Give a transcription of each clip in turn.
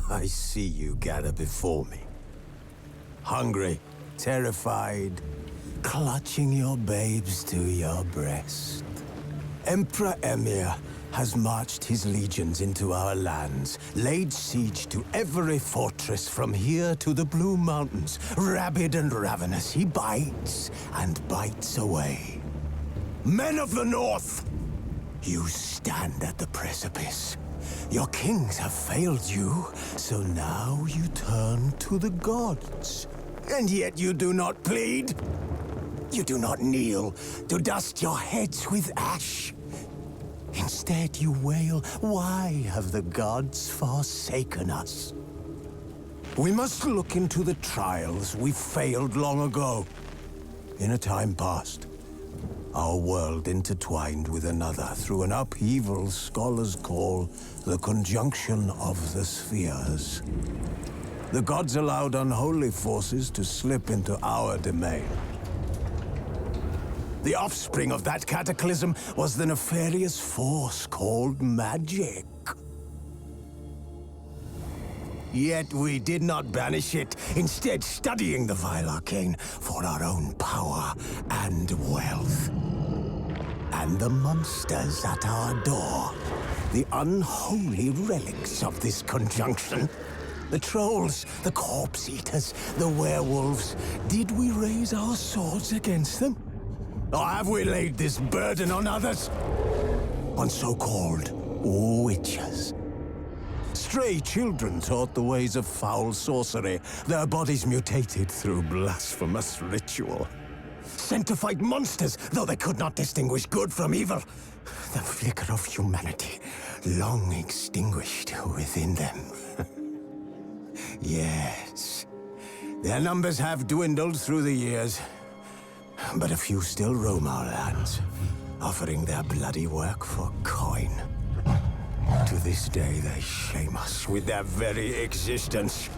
I see you gather before me. Hungry, terrified, clutching your babes to your breast. Emperor Emir has marched his legions into our lands, laid siege to every fortress from here to the Blue Mountains. Rabid and ravenous, he bites and bites away. Men of the North, you stand at the precipice. Your kings have failed you, so now you turn to the gods. And yet you do not plead. You do not kneel to dust your heads with ash. Instead you wail, why have the gods forsaken us? We must look into the trials we failed long ago. In a time past, our world intertwined with another through an upheaval scholars call the conjunction of the spheres. The gods allowed unholy forces to slip into our domain. The offspring of that cataclysm was the nefarious force called magic. Yet we did not banish it, instead studying the vile arcane for our own power and wealth. And the monsters at our door, the unholy relics of this conjunction. The trolls, the corpse eaters, the werewolves. Did we raise our swords against them? Or have we laid this burden on others? On so-called witches. Stray children taught the ways of foul sorcery, their bodies mutated through blasphemous ritual. Sent to fight monsters, though they could not distinguish good from evil. The flicker of humanity, long extinguished within them. Yes, their numbers have dwindled through the years. But a few still roam our lands, offering their bloody work for coin. To this day, they shame us with their very existence.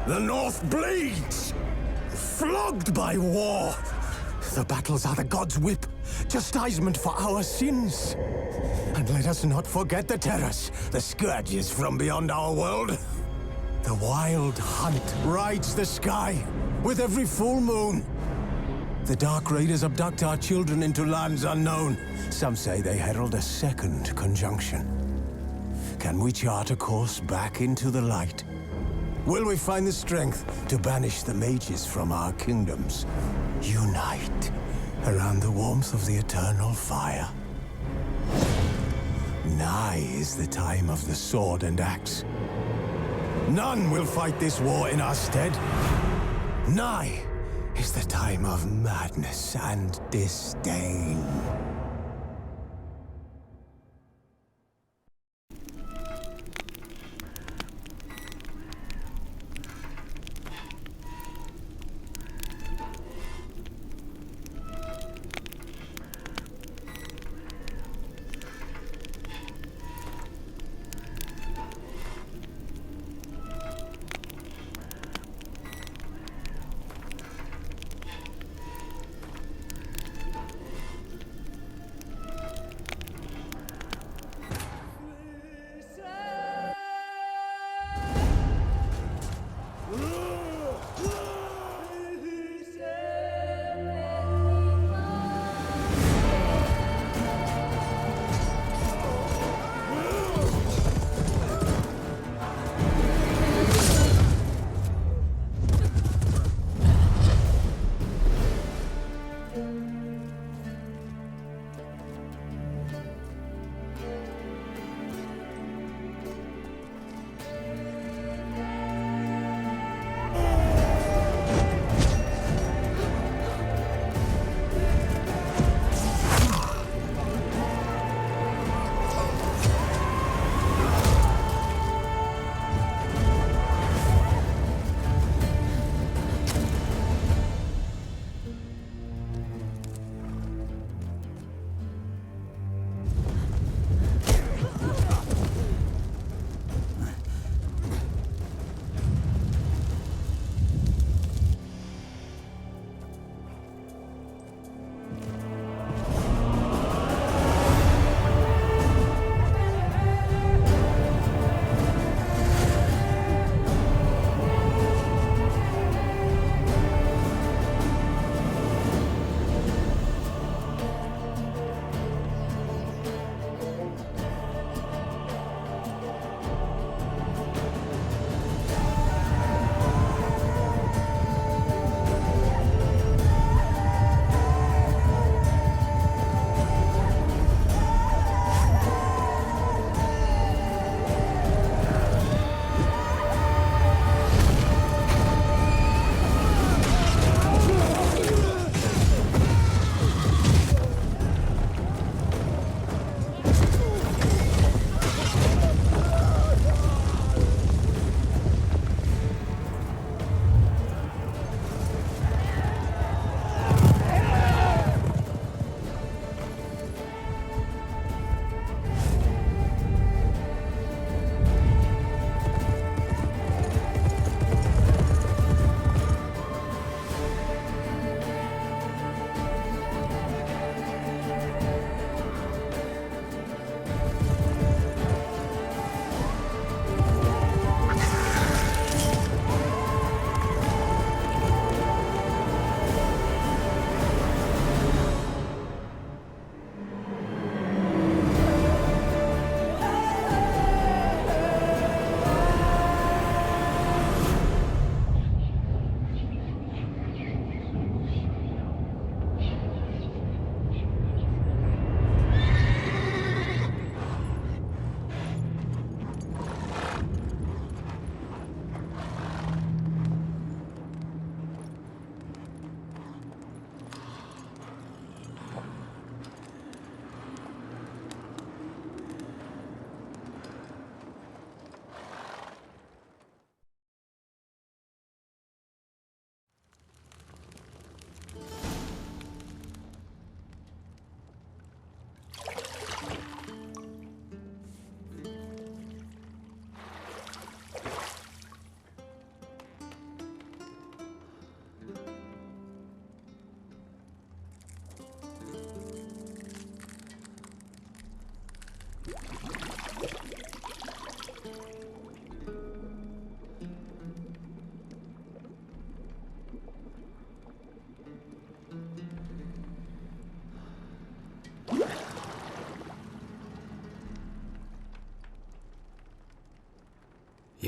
The North bleeds, flogged by war. The battles are the gods' whip, chastisement for our sins. And let us not forget the terrors, the scourges from beyond our world. The wild hunt rides the sky with every full moon. The Dark Raiders abduct our children into lands unknown. Some say they herald a second conjunction. Can we chart a course back into the light? Will we find the strength to banish the mages from our kingdoms? Unite around the warmth of the eternal fire. Nigh is the time of the sword and axe. None will fight this war in our stead. Nigh is the time of madness and disdain.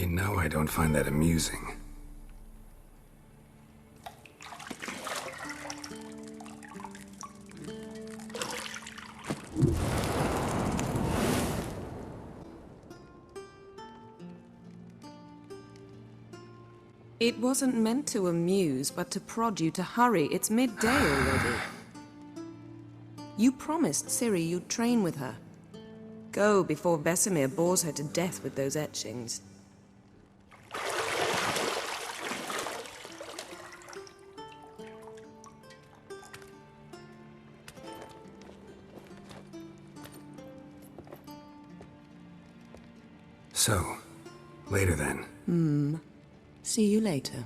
You know I don't find that amusing. It wasn't meant to amuse, but to prod you to hurry. It's midday already. You promised Ciri you'd train with her. Go before Vesemir bores her to death with those etchings. So, later then. See you later.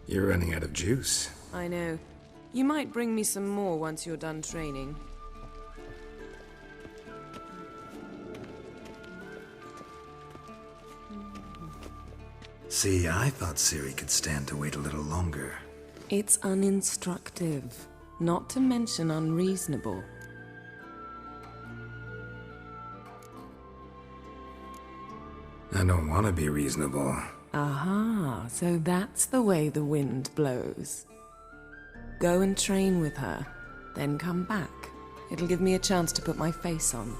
You're running out of juice. I know. You might bring me some more once you're done training. See, I thought Ciri could stand to wait a little longer. It's uninstructive, not to mention unreasonable. I don't want to be reasonable. Aha, so that's the way the wind blows. Go and train with her, then come back. It'll give me a chance to put my face on.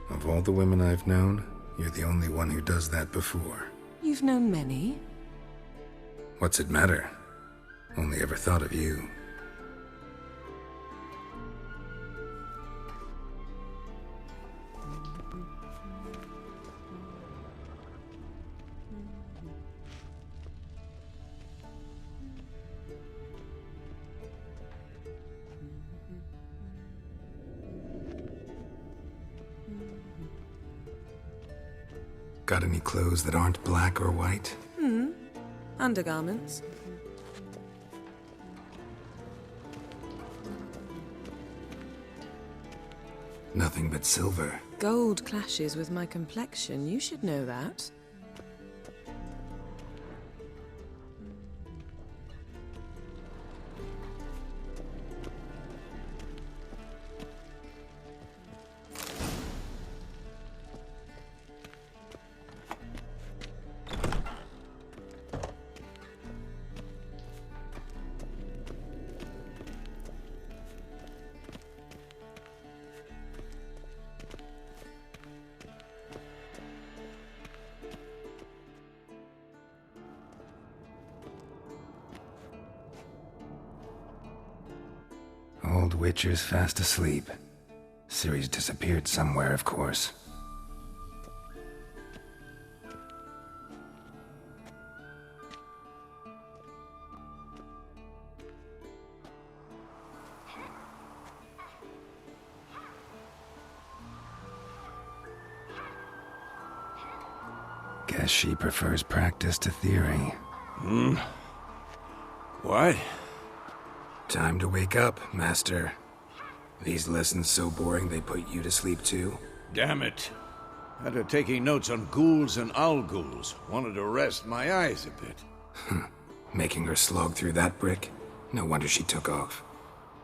Of all the women I've known, you're the only one who does that before. You've known many. What's it matter? Only ever thought of you. Got any clothes that aren't black or white? Undergarments. Nothing but silver. Gold clashes with my complexion. You should know that. Old Witcher's fast asleep. Ciri's disappeared somewhere, of course. Guess she prefers practice to theory. What? Time to wake up, Master. These lessons so boring they put you to sleep too? Damn it. After taking notes on ghouls and owl ghouls, wanted to rest my eyes a bit. Making her slog through that brick? No wonder she took off.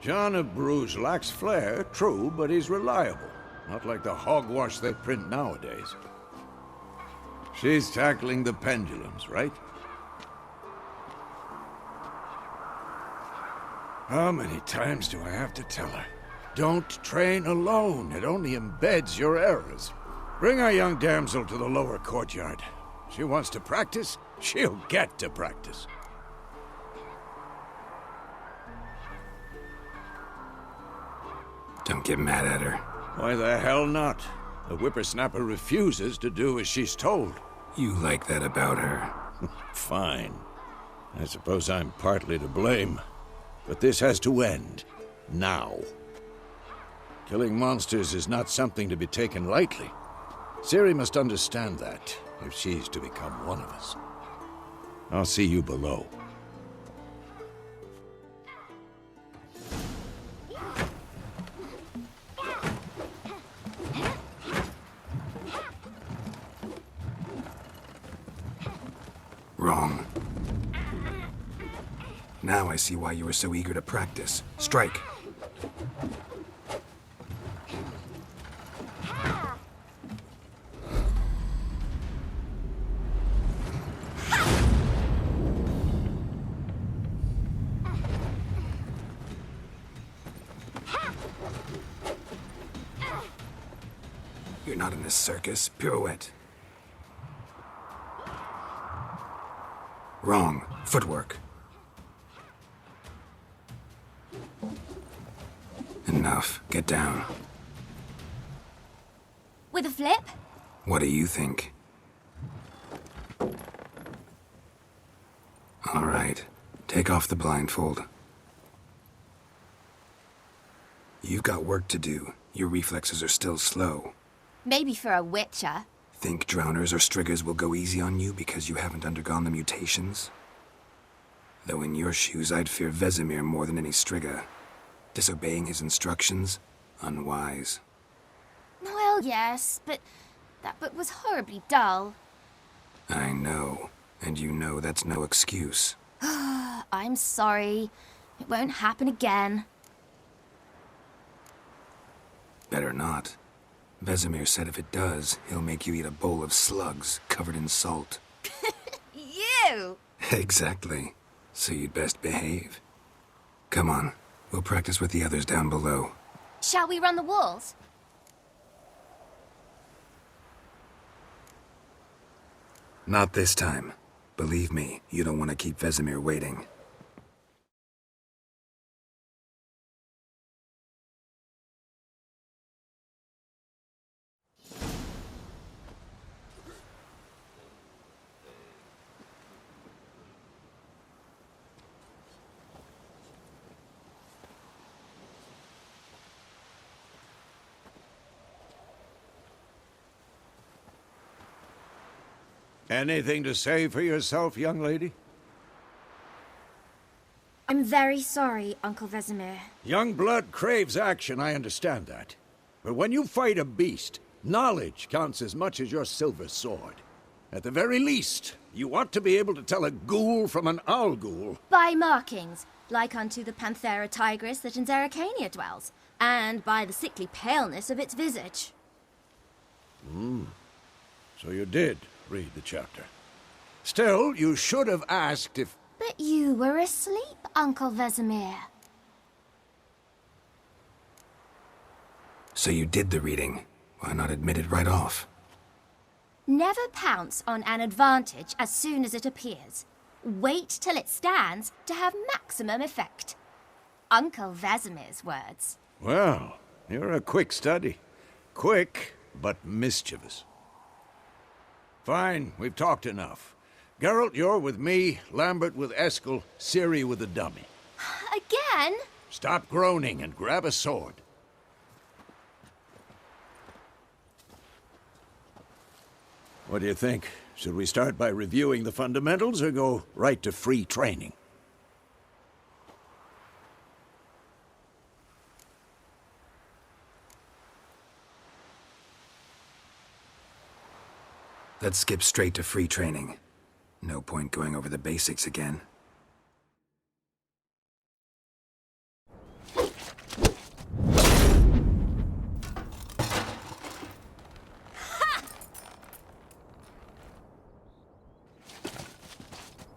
John of Bruges lacks flair, true, but he's reliable. Not like the hogwash they print nowadays. She's tackling the pendulums, right? How many times do I have to tell her? Don't train alone. It only embeds your errors. Bring our young damsel to the lower courtyard. She wants to practice, she'll get to practice. Don't get mad at her. Why the hell not? The whippersnapper refuses to do as she's told. You like that about her. Fine. I suppose I'm partly to blame. But this has to end. Now. Killing monsters is not something to be taken lightly. Ciri must understand that, if she's to become one of us. I'll see you below. Wrong. Now I see why you were so eager to practice. Strike. You're not in this circus. Pirouette. Wrong. Footwork. Enough. Get down. With a flip? What do you think? All right. Take off the blindfold. You've got work to do. Your reflexes are still slow. Maybe for a witcher. Think drowners or striggers will go easy on you because you haven't undergone the mutations? Though in your shoes, I'd fear Vesemir more than any strigger. Disobeying his instructions? Unwise. Well, yes, but that book was horribly dull. I know. And you know that's no excuse. I'm sorry. It won't happen again. Better not. Vesemir said if it does, he'll make you eat a bowl of slugs covered in salt. You! Exactly. So you'd best behave. Come on. We'll practice with the others down below. Shall we run the walls? Not this time. Believe me, you don't want to keep Vesemir waiting. Anything to say for yourself, young lady? I'm very sorry, Uncle Vesemir. Young blood craves action, I understand that. But when you fight a beast, knowledge counts as much as your silver sword. At the very least, you ought to be able to tell a ghoul from an owl ghoul. By markings, like unto the Panthera tigris that in Zerrikania dwells, and by the sickly paleness of its visage. So you did read the chapter. Still, you should have asked if... But you were asleep, Uncle Vesemir. So you did the reading. Why not admit it right off? Never pounce on an advantage as soon as it appears. Wait till it stands to have maximum effect. Uncle Vesemir's words. Well, you're a quick study. Quick, but mischievous. Fine, we've talked enough. Geralt, you're with me, Lambert with Eskel, Ciri with the dummy. Again? Stop groaning and grab a sword. What do you think? Should we start by reviewing the fundamentals or go right to free training? Let's skip straight to free training. No point going over the basics again.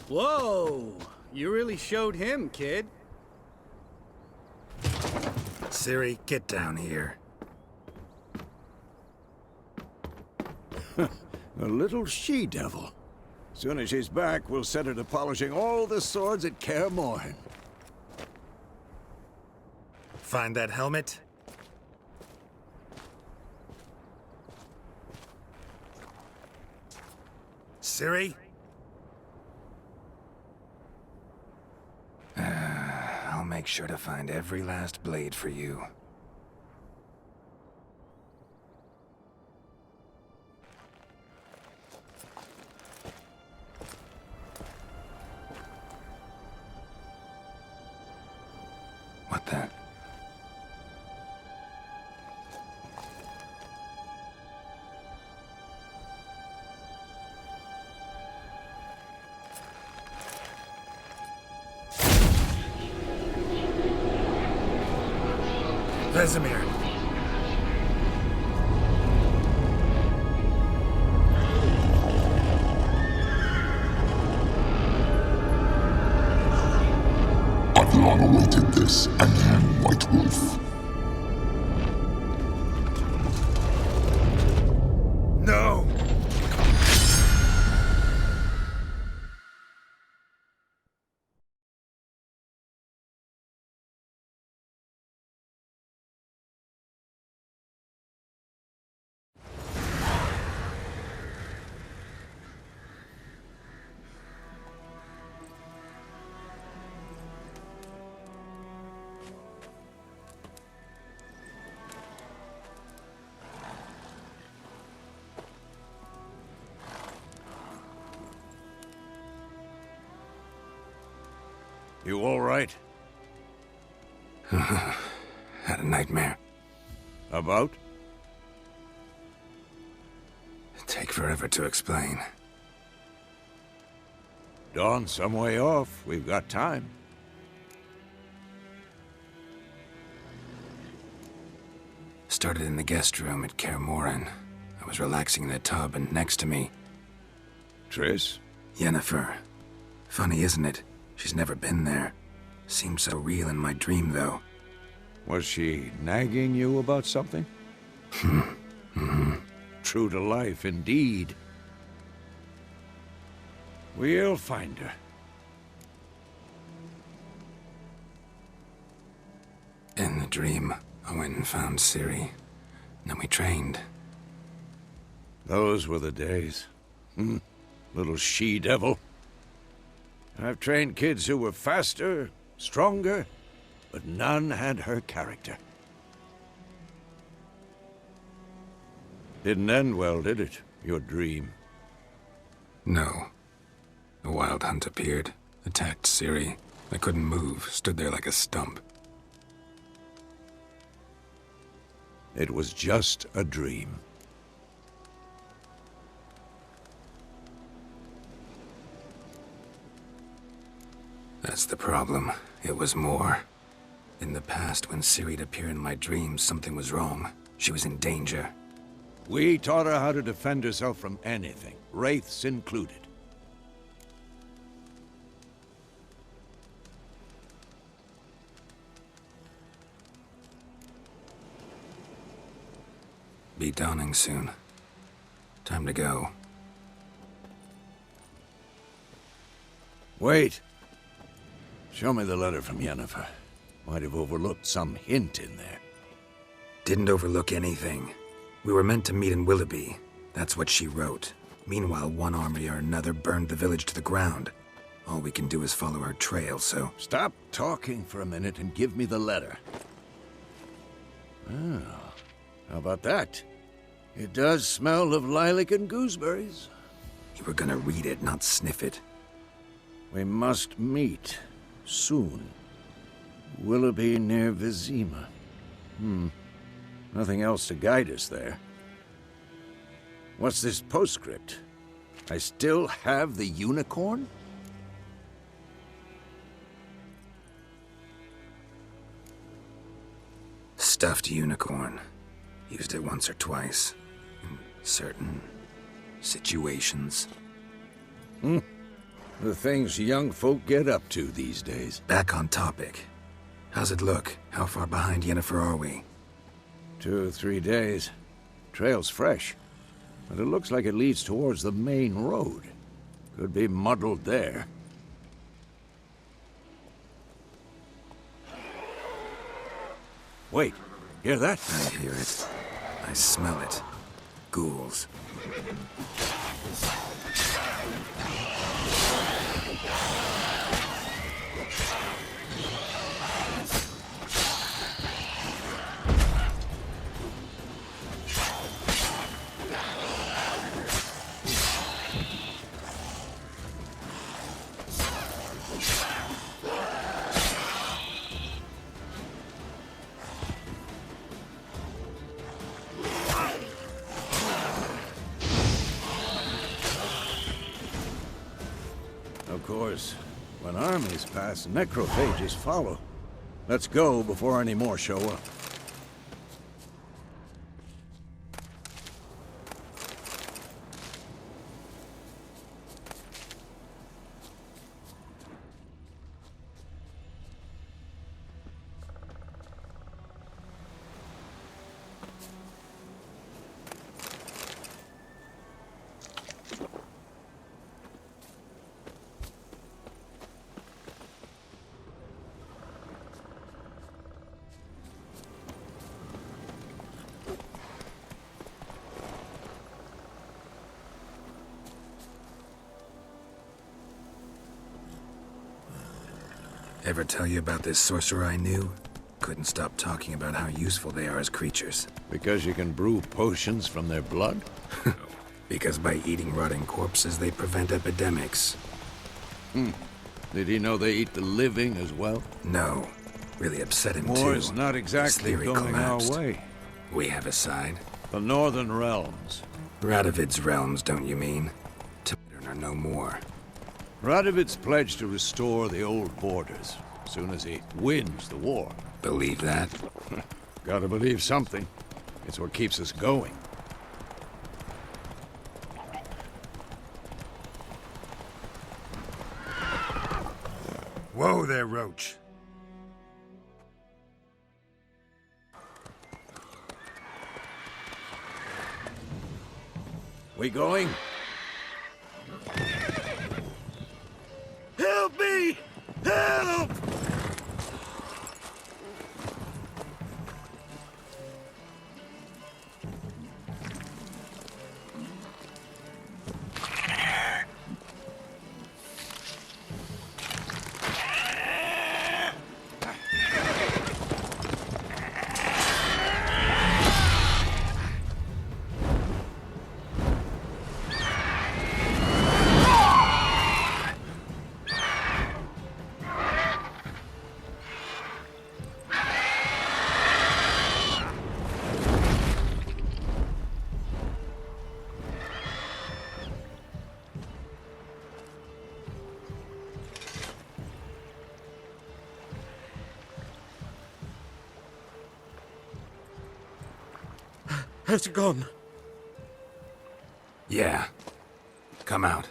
Whoa! You really showed him, kid. Ciri, get down here. A little she-devil. Soon as she's back, we'll set her to polishing all the swords at Kaer Morhen. Find that helmet? Ciri? I'll make sure to find every last blade for you. What the? Vesemir! I've long awaited this, and you, White Wolf. No! You all right? Had a nightmare. About? Take forever to explain. Dawn's some way off. We've got time. Started in the guest room at Kaer Morhen. I was relaxing in the tub, and next to me, Triss? Yennefer. Funny, isn't it? She's never been there. Seemed so real in my dream, though. Was she nagging you about something? True to life, indeed. We'll find her. In the dream, I went and found Ciri. Then we trained. Those were the days. Little she-devil. I've trained kids who were faster, stronger, but none had her character. Didn't end well, did it? Your dream? No. A wild hunt appeared, attacked Ciri. I couldn't move, stood there like a stump. It was just a dream. That's the problem. It was more. In the past, when Ciri'd appear in my dreams, something was wrong. She was in danger. We taught her how to defend herself from anything, wraiths included. Be dawning soon. Time to go. Wait. Show me the letter from Yennefer. Might have overlooked some hint in there. Didn't overlook anything. We were meant to meet in Willoughby. That's what she wrote. Meanwhile, one army or another burned the village to the ground. All we can do is follow her trail, so... Stop talking for a minute and give me the letter. Oh, how about that? It does smell of lilac and gooseberries. You were gonna read it, not sniff it. We must meet. Soon. Willoughby near Vizima. Nothing else to guide us there. What's this postscript? I still have the unicorn? Stuffed unicorn. Used it once or twice. In certain situations. The things young folk get up to these days. Back on topic. How's it look? How far behind Yennefer are we? 2 or 3 days. Trail's fresh, but it looks like it leads towards the main road. Could be muddled there. Wait, hear that? I hear it. I smell it. Ghouls. Of course, when armies pass, necrophages follow. Let's go before any more show up. Ever tell you about this sorcerer I knew? Couldn't stop talking about how useful they are as creatures. Because you can brew potions from their blood? Because by eating rotting corpses, they prevent epidemics. Did he know they eat the living as well? No. Really upset him, too. War's not His exactly theory going collapsed. our way. We have a side. The Northern Realms. Radovid's realms, don't you mean? Timidon are no more. Radovid's pledged to restore the old borders, as soon as he wins the war. Believe that? Gotta believe something. It's what keeps us going. Whoa there, Roach. We going? Help me! Help! Has it gone? Yeah. Come out.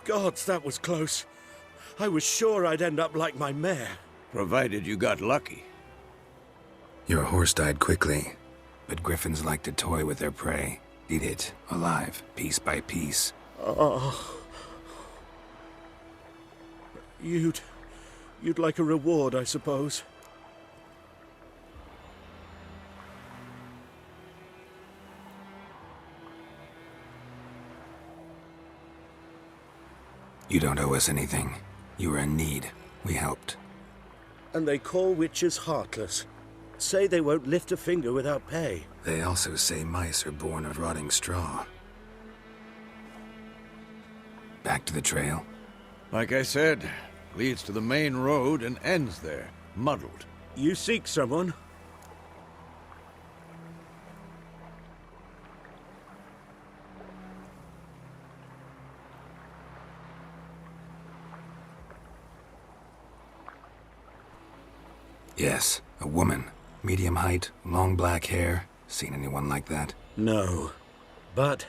Gods, that was close. I was sure I'd end up like my mare. Provided you got lucky. Your horse died quickly, but griffins like to toy with their prey. Eat it, alive, piece by piece. Oh. You'd like a reward, I suppose. You don't owe us anything. You were in need. We helped. And they call witches heartless. Say they won't lift a finger without pay. They also say mice are born of rotting straw. Back to the trail? Like I said, leads to the main road and ends there, muddled. You seek someone? Yes, a woman. Medium height, long black hair. Seen anyone like that? No. But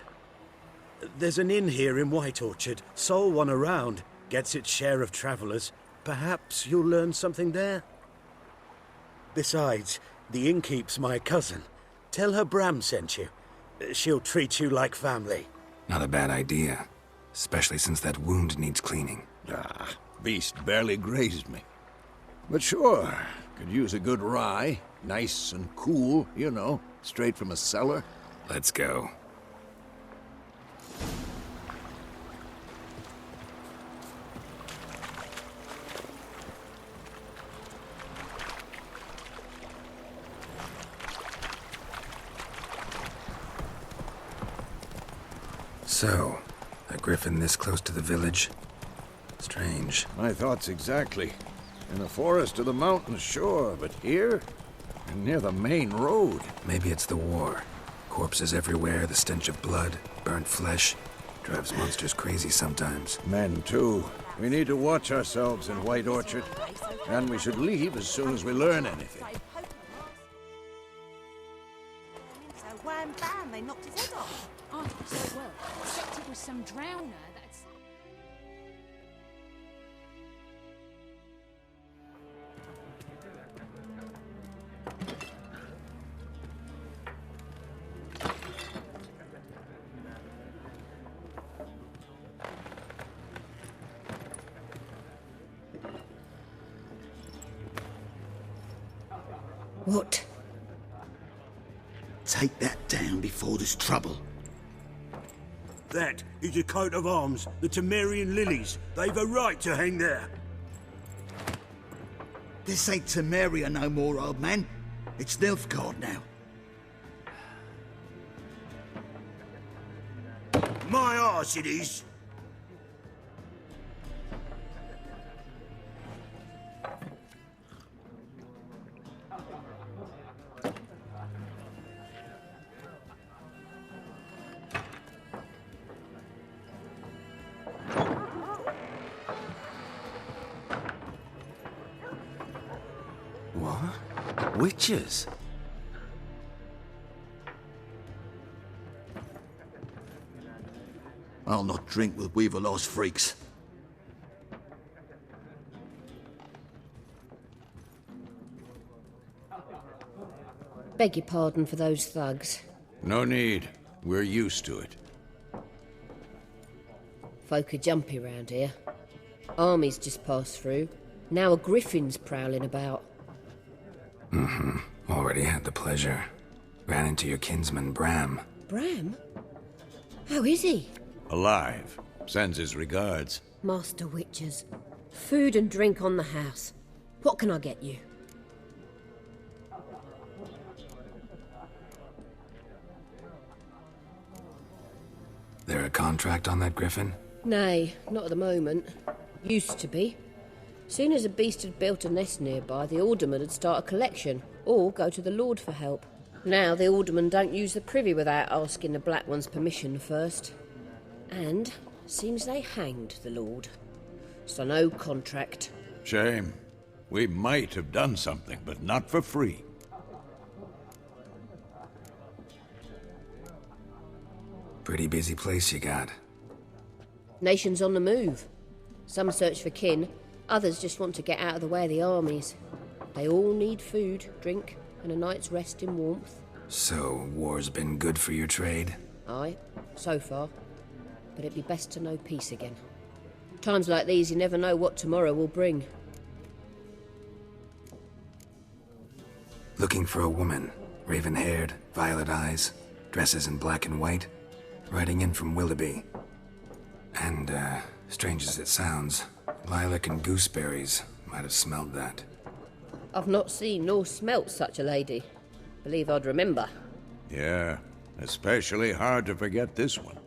There's an inn here in White Orchard. Sole one around. Gets its share of travellers. Perhaps you'll learn something there? Besides, the innkeep's my cousin. Tell her Bram sent you. She'll treat you like family. Not a bad idea. Especially since that wound needs cleaning. Ah, beast barely grazed me. But sure, could use a good rye. Nice and cool, you know, straight from a cellar. Let's go. So, a griffin this close to the village? Strange. My thoughts exactly. In the forest or the mountains, sure, but here? And near the main road. Maybe it's the war. Corpses everywhere, the stench of blood, burnt flesh. Drives monsters crazy sometimes. Men, too. We need to watch ourselves in White Orchard. And we should leave as soon as we learn anything. So wham bam, they knocked his head off. I think so well. Except it was some drowner that's... What? Take that down before there's trouble. That is a coat of arms, the Temerian lilies. They've a right to hang there. This ain't Temeria no more, old man. It's Nilfgaard now. My arse it is. What? Witches? I'll not drink with Weaverlaw's freaks. Beg your pardon for those thugs. No need. We're used to it. Folk are jumpy round here. Armies just passed through. Now a griffin's prowling about. Already had the pleasure. Ran into your kinsman, Bram. Bram? How is he? Alive. Sends his regards. Master Witchers. Food and drink on the house. What can I get you? There a contract on that griffin? Nay, not at the moment. Used to be. Soon as a beast had built a nest nearby, the alderman would start a collection, or go to the Lord for help. Now the alderman don't use the privy without asking the Black One's permission first. And seems they hanged the Lord. So no contract. Shame. We might have done something, but not for free. Pretty busy place you got. Nations on the move. Some search for kin, others just want to get out of the way of the armies. They all need food, drink, and a night's rest in warmth. So, war's been good for your trade? Aye, so far. But it'd be best to know peace again. Times like these, you never know what tomorrow will bring. Looking for a woman. Raven-haired, violet eyes, dresses in black and white. Riding in from Willoughby. And, strange as it sounds, Lilac and Gooseberries might have smelled that. I've not seen nor smelt such a lady. Believe I'd remember. Yeah, especially hard to forget this one.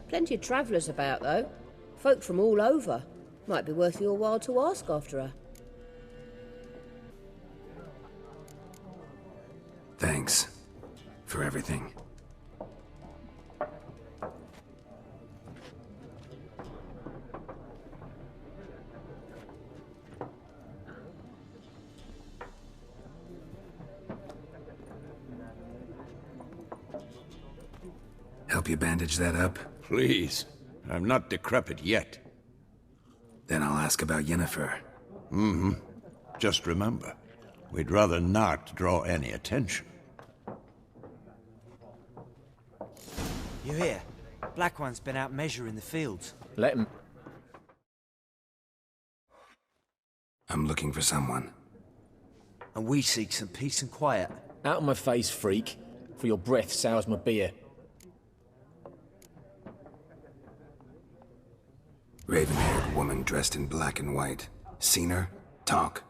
Plenty of travellers about, though. Folk from all over. Might be worth your while to ask after her. Thanks. For everything. help you bandage that up? Please. I'm not decrepit yet. Then I'll ask about Yennefer. Mm-hmm. Just remember, we'd rather not draw any attention. You hear? Black One's been out measuring the fields. Let him. I'm looking for someone. And we seek some peace and quiet. Out of my face, freak. For your breath sours my beer. Raven-haired woman dressed in black and white. Seen her? Talk.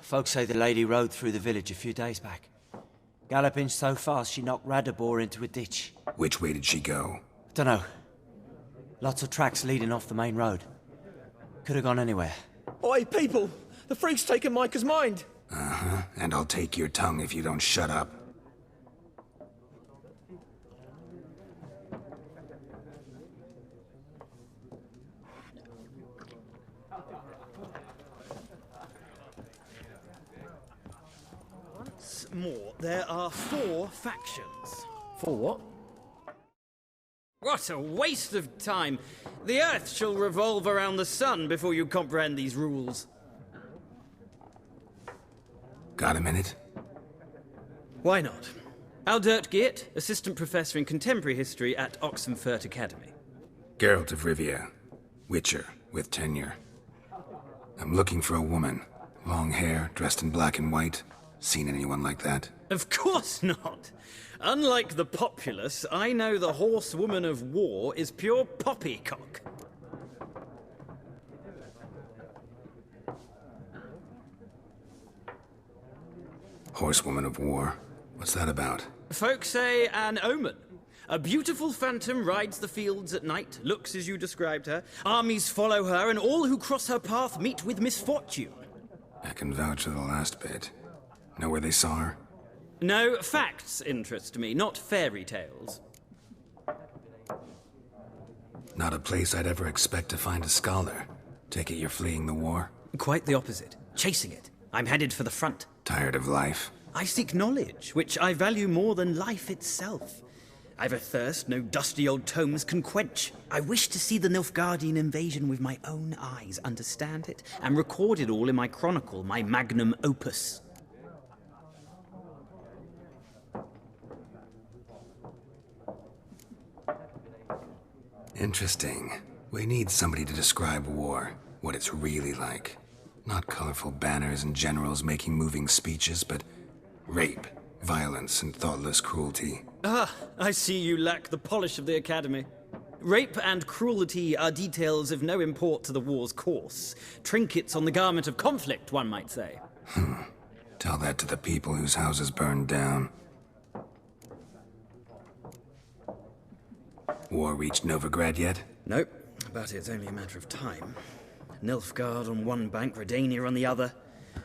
Folks say the lady rode through the village a few days back. Galloping so fast she knocked Radabor into a ditch. Which way did she go? Dunno. Lots of tracks leading off the main road. Could have gone anywhere. Oi, people! The freak's taken Micah's mind! Uh-huh. And I'll take your tongue if you don't shut up. Once more, there are 4 factions. 4 what? What a waste of time! The Earth shall revolve around the sun before you comprehend these rules. Got a minute? Why not? Aldert Geert, Assistant Professor in Contemporary History at Oxenfurt Academy. Geralt of Rivia. Witcher, with tenure. I'm looking for a woman. Long hair, dressed in black and white. Seen anyone like that? Of course not! Unlike the populace, I know the horsewoman of war is pure poppycock. Horsewoman of war? What's that about? Folk say an omen. A beautiful phantom rides the fields at night, looks as you described her. Armies follow her, and all who cross her path meet with misfortune. I can vouch for the last bit. Know where they saw her? No, facts interest me, not fairy tales. Not a place I'd ever expect to find a scholar. Take it you're fleeing the war? Quite the opposite. Chasing it. I'm headed for the front. Tired of life? I seek knowledge, which I value more than life itself. I've a thirst no dusty old tomes can quench. I wish to see the Nilfgaardian invasion with my own eyes, understand it, and record it all in my chronicle, my magnum opus. Interesting. We need somebody to describe war, what it's really like. Not colorful banners and generals making moving speeches, but rape, violence, and thoughtless cruelty. Ah, I see you lack the polish of the Academy. Rape and cruelty are details of no import to the war's course. Trinkets on the garment of conflict, one might say. Tell that to the people whose houses burned down. War reached Novigrad yet? Nope, but it's only a matter of time. Nilfgaard on one bank, Redania on the other,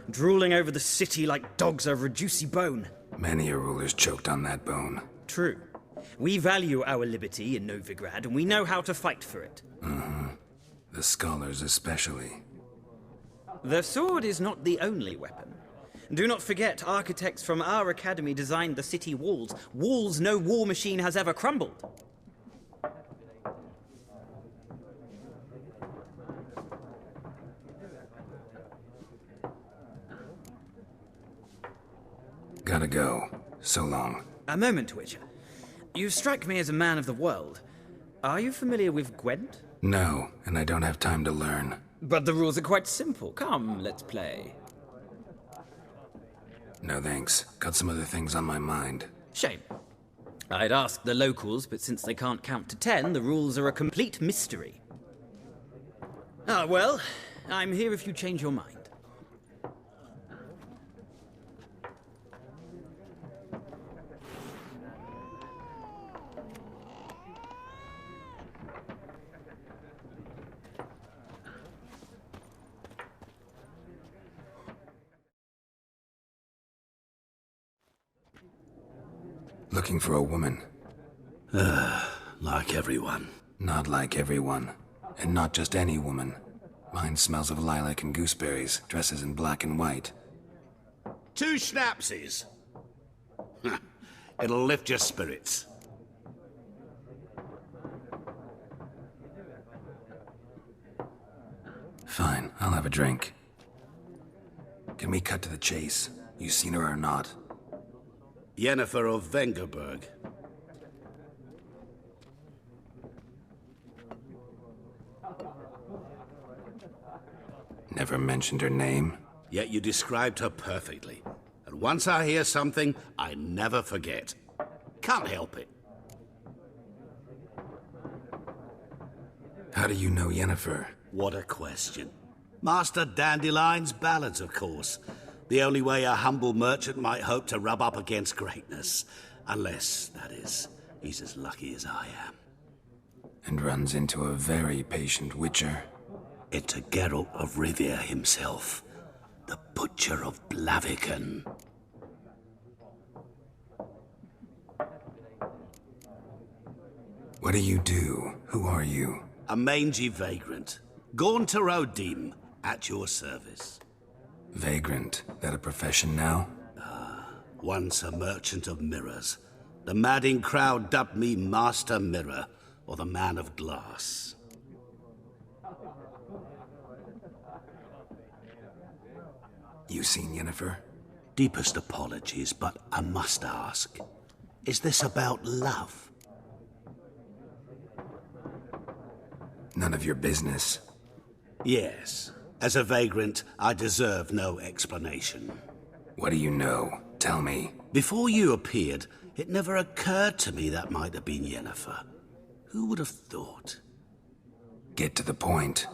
drooling over the city like dogs over a juicy bone. Many a ruler's choked on that bone. True. We value our liberty in Novigrad, and we know how to fight for it. The scholars especially. The sword is not the only weapon. Do not forget, architects from our academy designed the city walls. Walls no war machine has ever crumbled. Gotta go. So long. A moment, Witcher. You strike me as a man of the world. Are you familiar with Gwent? No, and I don't have time to learn. But the rules are quite simple. Come, let's play. No thanks. Got some other things on my mind. Shame. I'd ask the locals, but since they can't count to 10, the rules are a complete mystery. Ah, well, I'm here if you change your mind. Looking for a woman. Like everyone. Not like everyone. And not just any woman. Mine smells of lilac and gooseberries, dresses in black and white. 2 schnapsies. It'll lift your spirits. Fine, I'll have a drink. Can we cut to the chase? You seen her or not? Yennefer of Vengerberg. Never mentioned her name? Yet you described her perfectly. And once I hear something, I never forget. Can't help it. How do you know Yennefer? What a question. Master Dandelion's ballads, of course. The only way a humble merchant might hope to rub up against greatness. Unless, that is, he's as lucky as I am. And runs into a very patient witcher. It's a Geralt of Rivia himself. The Butcher of Blaviken. What do you do? Who are you? A mangy vagrant. Gaunter O'Dim, at your service. Vagrant. That a profession now? Once a merchant of mirrors. The madding crowd dubbed me Master Mirror, or the Man of Glass. You seen Yennefer? Deepest apologies, but I must ask. Is this about love? None of your business. Yes. As a vagrant, I deserve no explanation. What do you know? Tell me. Before you appeared, it never occurred to me that might have been Yennefer. Who would have thought? Get to the point.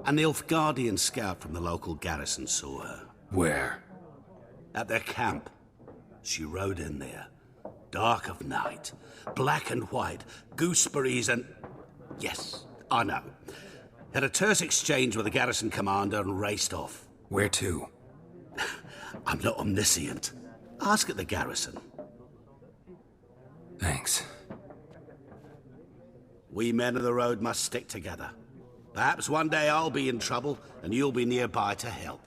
An Nilfgaardian scout from the local garrison saw her. Where? At their camp. She rode in there. Dark of night. Black and white. Gooseberries and... Yes, I know. Had a terse exchange with the garrison commander and raced off. Where to? I'm not omniscient. Ask at the garrison. Thanks. We men of the road must stick together. Perhaps one day I'll be in trouble and you'll be nearby to help.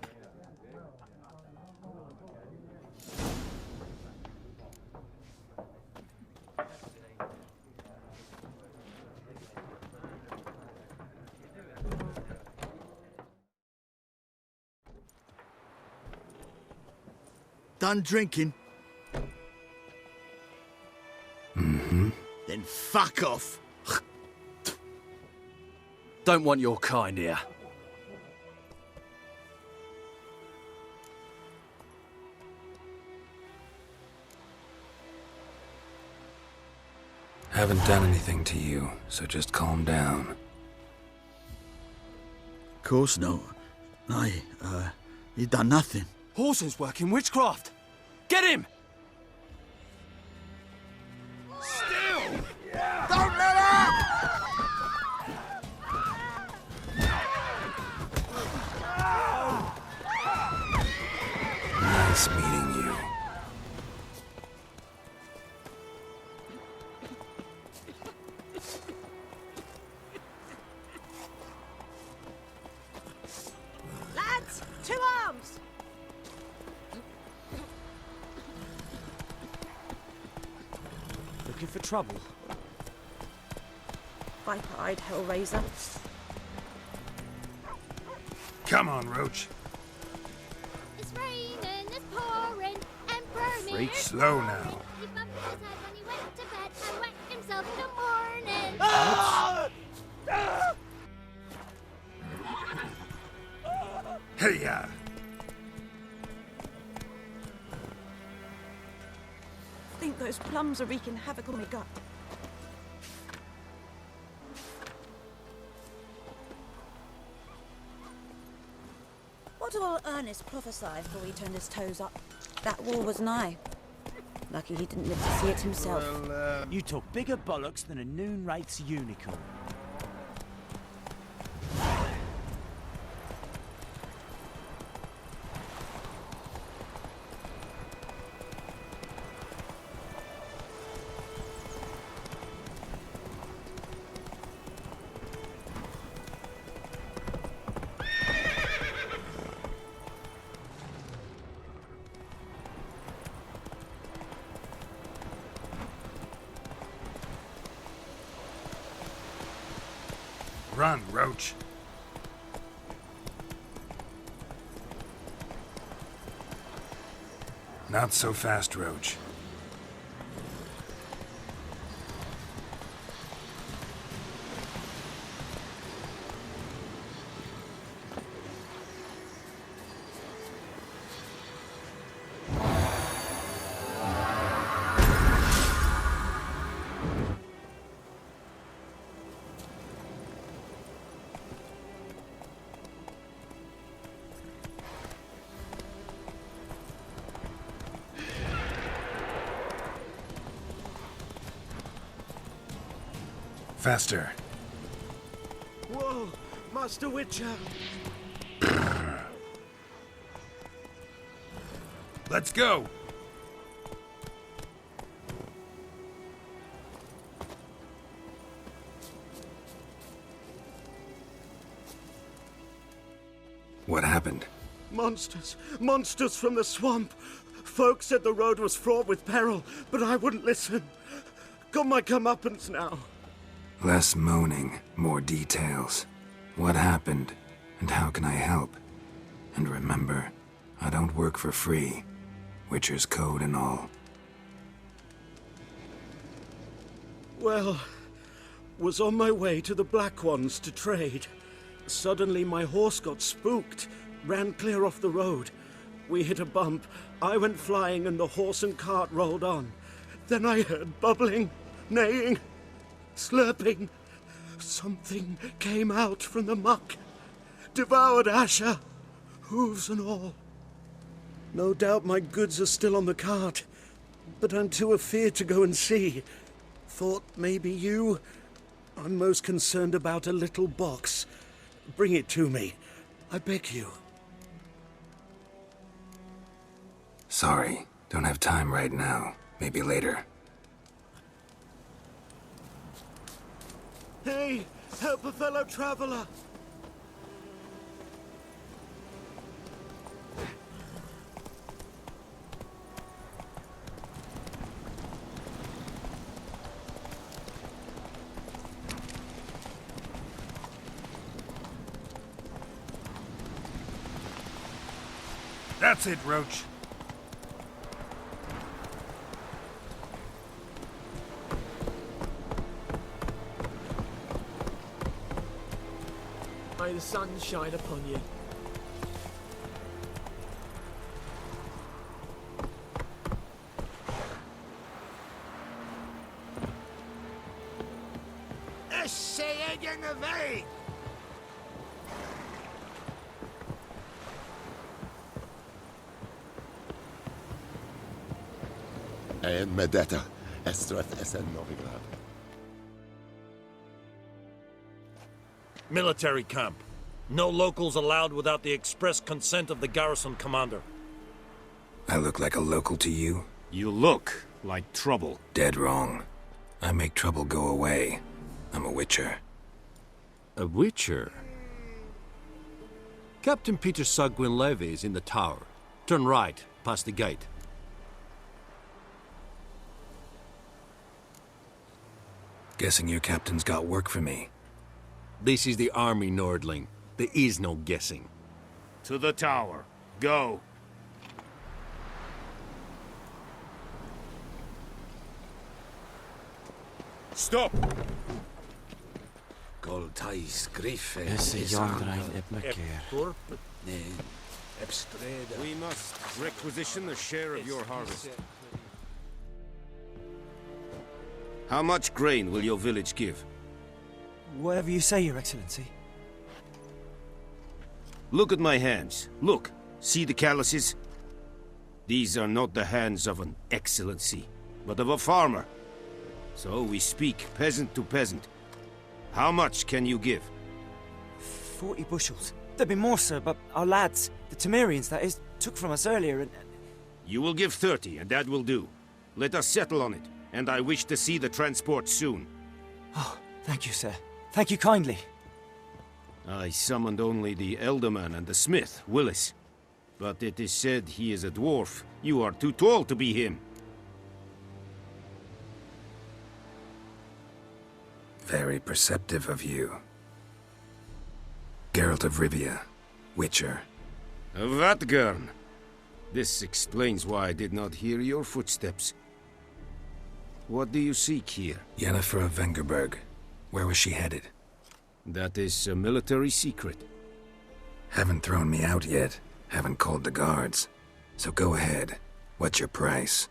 Done drinking? Mm-hmm. Then fuck off. Don't want your kind here. Haven't done anything to you, so just calm down. Course no. You done nothing. Horses working witchcraft. Get him! Still! Don't let up! Nice meeting you. Lads, to arms! Looking for trouble? Viper-eyed Hellraiser. Come on, Roach. It's raining, it's pouring, and burning. Freak, slow now. He bumped his head when he went to bed and wet himself in the morning. Hey-ya! I think those plums are wreaking havoc on my gut. What will Ernest prophesy before he turned his toes up? That war was nigh. Lucky he didn't live to see it himself. You talk bigger bollocks than a noon-rate's unicorn. Run, Roach. Not so fast, Roach. Faster. Whoa, Master Witcher! Let's go! What happened? Monsters! Monsters from the swamp! Folk said the road was fraught with peril, but I wouldn't listen. Got my comeuppance now. Less moaning, more details. What happened, and how can I help? And remember, I don't work for free. Witcher's code and all. Well, was on my way to the Black Ones to trade. Suddenly my horse got spooked, ran clear off the road. We hit a bump, I went flying and the horse and cart rolled on. Then I heard bubbling, neighing, slurping. Something came out from the muck, devoured Asher, hooves and all. No doubt my goods are still on the cart, but I'm too afeard to go and see. Thought maybe you. I'm most concerned about a little box. Bring it to me, I beg you. Sorry, don't have time right now. Maybe later. Hey, help a fellow traveler! That's it, Roach. May the sun shine upon you. Essaying away! En med detta Estrat SN Novigrad. Military camp. No locals allowed without the express consent of the garrison commander. I look like a local to you? You look like trouble. Dead wrong. I make trouble go away. I'm a witcher. A witcher? Captain Peter Sagwin Levy is in the tower. Turn right, past the gate. Guessing your captain's got work for me. This is the army, Nordling. There is no guessing. To the tower. Go. Stop! We must requisition a share of your harvest. How much grain will your village give? Whatever you say, Your Excellency. Look at my hands. Look. See the calluses? These are not the hands of an excellency, but of a farmer. So we speak peasant to peasant. How much can you give? 40 bushels. There'd be more, sir, but our lads, the Temerians, that is, took from us earlier and... You will give 30, and that will do. Let us settle on it, and I wish to see the transport soon. Oh, thank you, sir. Thank you kindly. I summoned only the Elderman and the smith, Willis. But it is said he is a dwarf. You are too tall to be him. Very perceptive of you. Geralt of Rivia, Witcher. Vatgern. This explains why I did not hear your footsteps. What do you seek here? Yennefer of Vengerberg. Where was she headed? That is a military secret. Haven't thrown me out yet. Haven't called the guards. So go ahead. What's your price?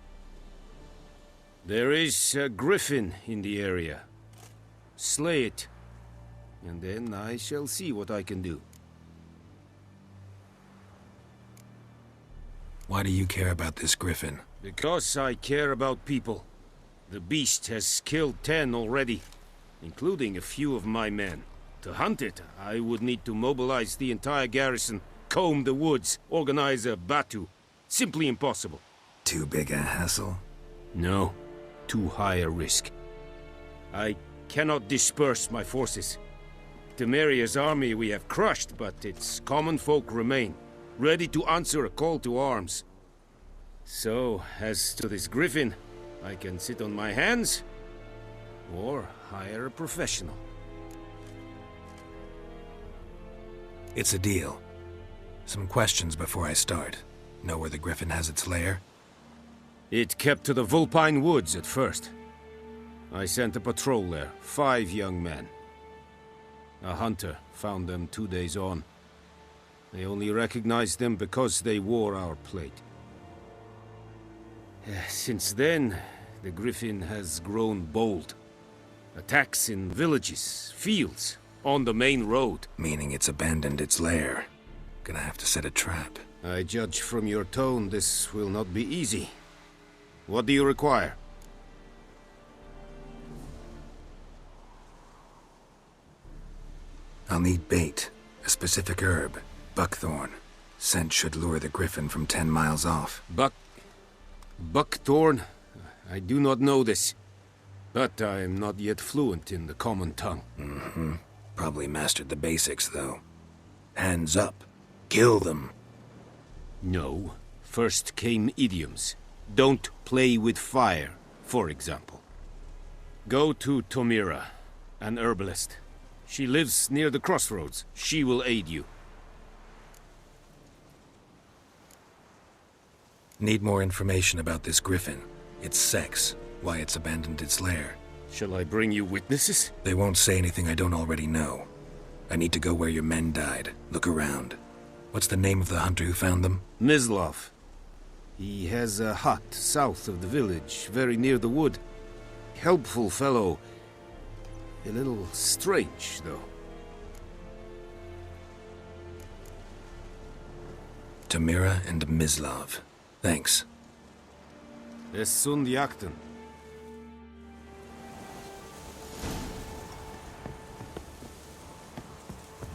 There is a griffin in the area. Slay it, and then I shall see what I can do. Why do you care about this griffin? Because I care about people. The beast has killed 10 already, including a few of my men. To hunt it, I would need to mobilize the entire garrison, comb the woods, organize a batu. Simply impossible. Too big a hassle? No, too high a risk. I cannot disperse my forces. Temeria's army we have crushed, but its common folk remain, ready to answer a call to arms. So, as to this griffin, I can sit on my hands, or hire a professional. It's a deal. Some questions before I start. Know where the griffin has its lair? It kept to the Vulpine Woods at first. I sent a patrol there, 5 young men. A hunter found them 2 days on. They only recognized them because they wore our plate. Since then, the griffin has grown bold. Attacks in villages, fields, on the main road. Meaning it's abandoned its lair. Gonna have to set a trap. I judge from your tone this will not be easy. What do you require? I'll need bait. A specific herb. Buckthorn. Scent should lure the griffin from 10 miles off. Buckthorn? I do not know this. But I am not yet fluent in the common tongue. Mm-hmm. Probably mastered the basics, though. Hands up. Kill them. No. First came idioms. Don't play with fire, for example. Go to Tomira, an herbalist. She lives near the crossroads. She will aid you. Need more information about this griffin. Its sex, why it's abandoned its lair. Shall I bring you witnesses? They won't say anything I don't already know. I need to go where your men died. Look around. What's the name of the hunter who found them? Mislav. He has a hut south of the village, very near the wood. Helpful fellow. A little strange, though. Tamira and Mislav. Thanks. Es sunt jakten.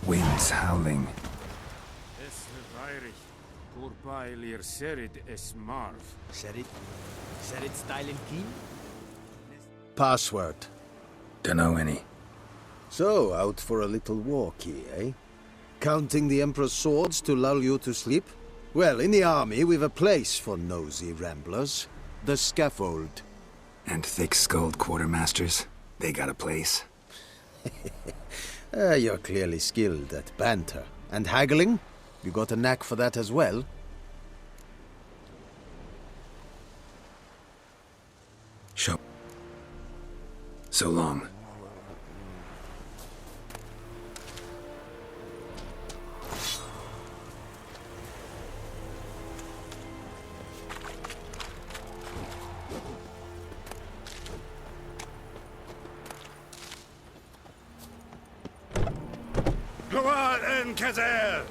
Winds howling. Es veirig. Kurpailir serid es marv. Serid styling keen? Password. Dunno any. So, out for a little walkie, eh? Counting the Emperor's swords to lull you to sleep? Well, in the army, we've a place for nosy ramblers. The scaffold. And thick-skulled quartermasters? They got a place? You're clearly skilled at banter. And haggling? You got a knack for that as well? Show. So long. Gloire en Kazer!